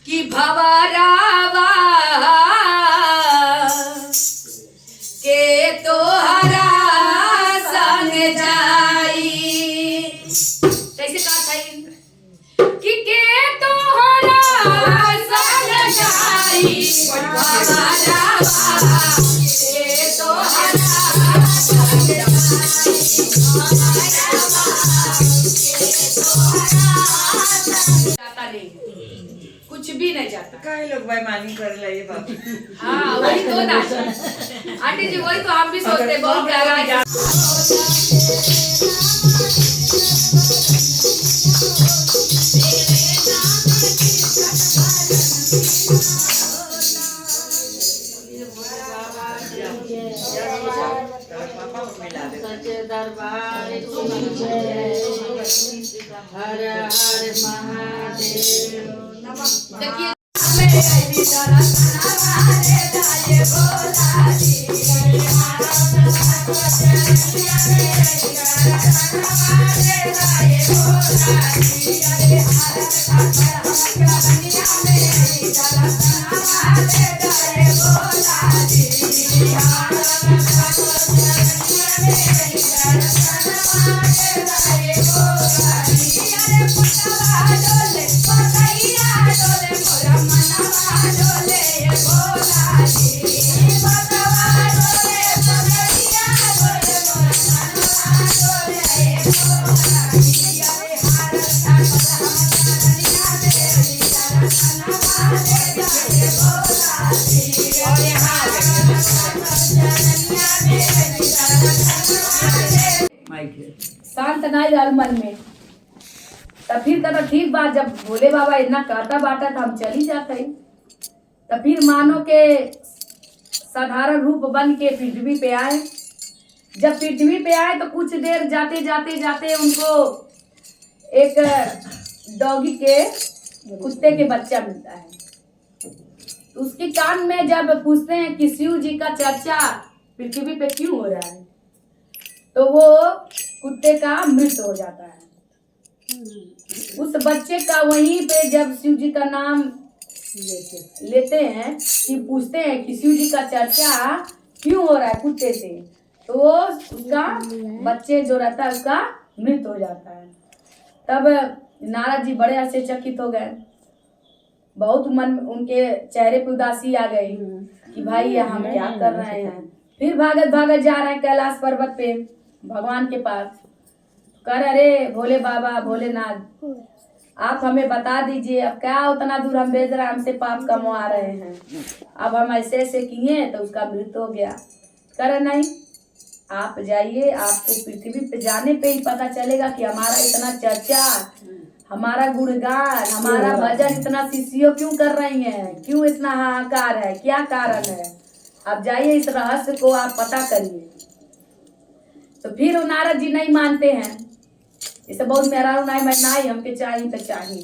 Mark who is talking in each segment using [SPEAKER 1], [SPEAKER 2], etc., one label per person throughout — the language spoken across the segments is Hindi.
[SPEAKER 1] कि भवरावा के तोहरा संग जाई। कैसे कहा था कि के तोहरा संग जाई भवरावा के तोहरा संग जाई। कुछ भी नहीं जाता।
[SPEAKER 2] काय लोग बेईमानी कर रहे ये बात।
[SPEAKER 1] हाँ वही तो ना आंटी जी, वही तो हम भी सोचते बहुत प्यारा है।
[SPEAKER 3] दरबार हर हर महादेव।
[SPEAKER 1] देखिए शांत नहीं रहल मन में, तब फिर कहता ठीक बात, जब भोले बाबा इतना कहता बाटा तो हम चली जाते। तब फिर मानो के साधारण रूप बन के पृथ्वी पे आए। जब पृथ्वी पे आए तो कुछ देर जाते जाते जाते उनको एक डॉगी के कुत्ते के बच्चा मिलता है। तो उसके कान में जब पूछते हैं कि शिव जी का चर्चा पृथ्वी पे क्यों हो रहा है, तो वो कुत्ते का मृत्यु हो जाता है। उस बच्चे का वहीं पे जब शिव जी का नाम लेते हैं कि पूछते हैं कि शिव जी का चर्चा क्यों हो रहा है कुत्ते से, तो वो उसका बच्चे जो रहता है उसका मृत्यु हो जाता है। तब नारद जी बड़े आश्चर्यचकित हो गए, बहुत मन उनके चेहरे पे उदासी आ गई कि भाई ये हम क्या कर रहे हैं। फिर भागत भागत जा रहे हैं कैलाश पर्वत पे भगवान के पास, कर अरे भोले बाबा भोलेनाथ आप हमें बता दीजिए अब क्या उतना दूर हम भेज रहे हैं, हमसे पाप कमवा रहे हैं, अब हम ऐसे ऐसे किए तो उसका मृत्यु हो गया। कर नहीं आप जाइए, आपको पृथ्वी पे जाने पे ही पता चलेगा कि हमारा इतना चर्चा, हमारा गुणगान, हमारा भजन इतना शिष्यों क्यों कर रही हैं, क्यों इतना हाहाकार है, क्या कारण है। आप जाइए इस रहस्य को आप पता करिए। तो फिर वो नारद जी नहीं मानते हैं, इसे बहुत मेहरारू नहीं हमके चाहिए तो चाहिए।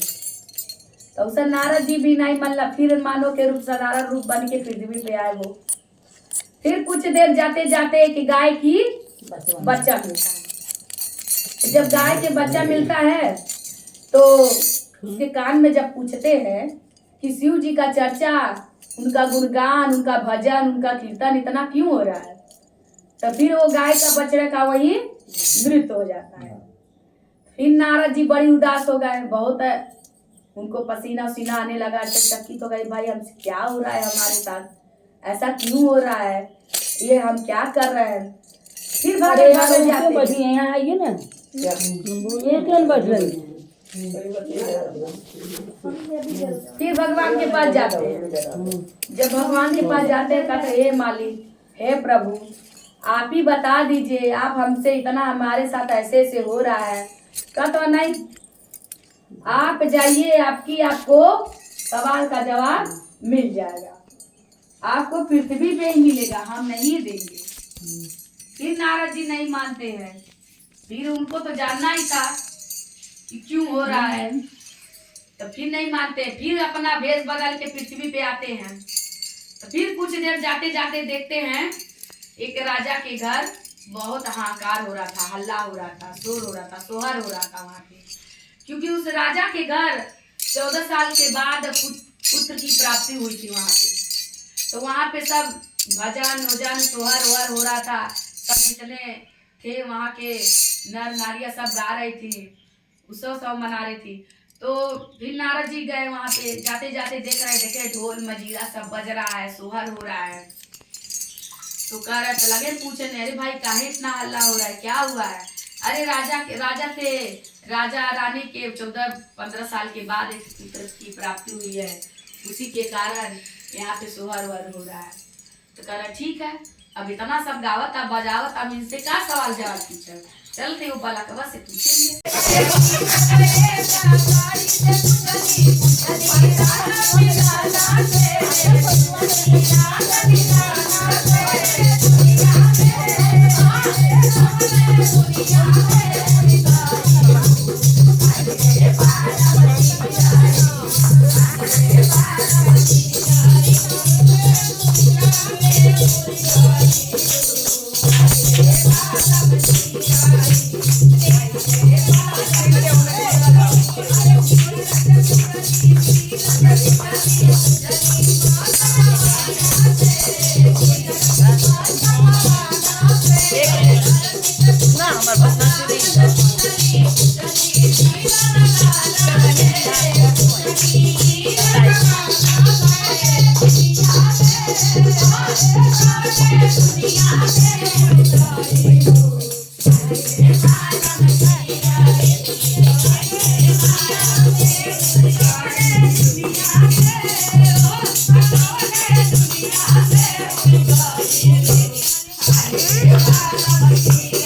[SPEAKER 1] तो उसे नारद जी भी नहीं मानला, फिर मानव के रूप साधारण रूप बन के पृथ्वी पे आए वो। फिर कुछ देर जाते जाते एक गाय की बच्चा मिलता है। जब गाय के बच्चा मिलता है तो उसके कान में जब पूछते हैं कि शिव जी का चर्चा, उनका गुणगान, उनका भजन, उनका कीर्तन इतना क्यों हो रहा है, तो फिर वो गाय का बछड़ा का वही मृत्यु हो जाता है। फिर नारद जी बड़ी उदास हो गए, बहुत उनको पसीना उसीना आने लगा, चकित हो गई भाई हमसे क्या हो रहा है, हमारे साथ ऐसा क्यों हो रहा है, ये हम क्या कर रहे हैं। फिर भागे भागे जाते हैं,
[SPEAKER 3] यहाँ आइए ना, ये क्यों बैठ रही है?
[SPEAKER 1] फिर भगवान के पास जाते हैं। जब भगवान के पास जाते हैं कहते हे मालिक, हे प्रभु आप ही बता दीजिए, आप हमसे इतना हमारे साथ ऐसे ऐसे हो रहा है। कहते नहीं आप जाइए, आपको सवाल का जवाब मिल जाएगा, आपको पृथ्वी पे ही मिलेगा, हम नहीं देंगे। फिर नारद जी नहीं मानते हैं, फिर उनको तो जानना ही था कि क्यों हो रहा है, तो फिर नहीं मानते, फिर अपना भेष बदल के पृथ्वी पे आते हैं। तो फिर कुछ देर जाते जाते देखते हैं एक राजा के घर बहुत हाहाकार हो रहा था, हल्ला हो रहा था, शोर हो रहा था, सोहर हो रहा था वहां पे, क्योंकि उस राजा के घर 14 साल के बाद पुत्र की प्राप्ति हुई थी वहां पे। तो वहां पे सब भजन वजन सोहर ओहर हो रहा था, सब जितने थे वहां के नर नारियां सब गा रही थी, उत्सव सब मना रही थी। तो फिर नारद जी गए वहां पे, जाते जाते देखे ढोल मजीरा सब बज रहा है, सोहर हो रहा है। तो कह रहे तो लगे पूछने, अरे भाई काहे इतना हल्ला हो रहा है, क्या हुआ है। अरे राजा रानी के 14-15 साल के बाद एक पुत्र की प्राप्ति हुई है, उसी के कारण यहाँ पे सोहर वहर हो रहा है। तो कह रहा ठीक है, अब इतना सब गावत अब बजावत, अब इनसे क्या सवाल जवाब पूछे, चलते वो बालकवा से पूछेंगे।
[SPEAKER 4] दुनिया